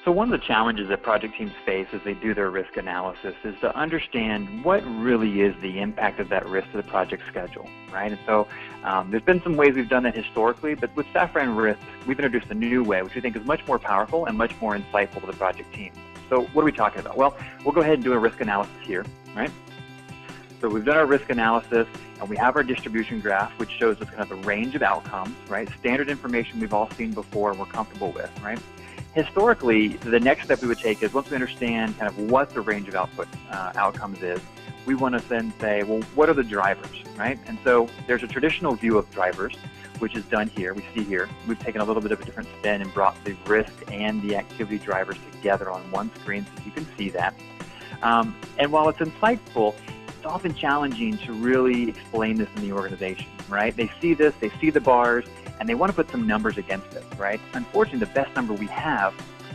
So one of the challenges that project teams face as they do their risk analysis is to understand what really is the impact of that risk to the project schedule, right? And so there's been some ways we've done that historically, but with Saffron Risk, we've introduced a new way, which we think is much more powerful and much more insightful to the project team. So what are we talking about? Well, we'll go ahead and do a risk analysis here, right? So we've done our risk analysis, and we have our distribution graph, which shows us kind of a range of outcomes, right? Standard information we've all seen before and we're comfortable with, right? Historically, the next step we would take is once we understand kind of what the range of outcomes is, we want to then say, well, what are the drivers, right? And so there's a traditional view of drivers, which is done here. We see here, we've taken a little bit of a different spin and brought the risk and the activity drivers together on one screen so you can see that. And while it's insightful, it's often challenging to really explain this in the organization, right? They see this, they see the bars, and they want to put some numbers against it, right? Unfortunately, the best number we have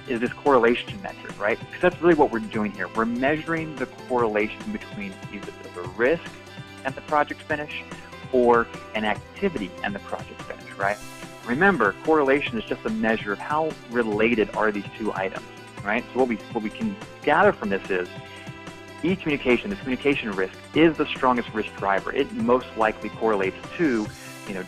is this correlation metric, right? Because that's really what we're doing here. We're measuring the correlation between either the risk and the project finish or an activity and the project finish, right? Remember, correlation is just a measure of how related are these two items, right? So what we can gather from this is this communication risk is the strongest risk driver. It most likely correlates to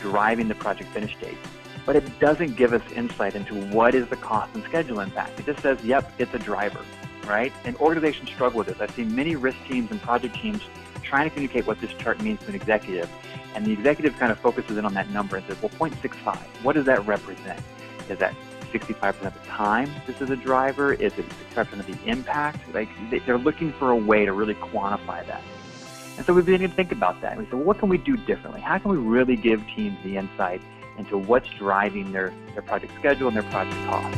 driving the project finish date. But it doesn't give us insight into what is the cost and schedule impact. It just says, yep, it's a driver, right? And organizations struggle with this. I've seen many risk teams and project teams trying to communicate what this chart means to an executive, and the executive kind of focuses in on that number and says, well, 0.65, what does that represent? Is that 65% of the time this is a driver? Is it 65% of the impact? Like, they're looking for a way to really quantify that. And so we've been to think about that. And we said, well, what can we do differently? How can we really give teams the insight into what's driving their project schedule and their project cost?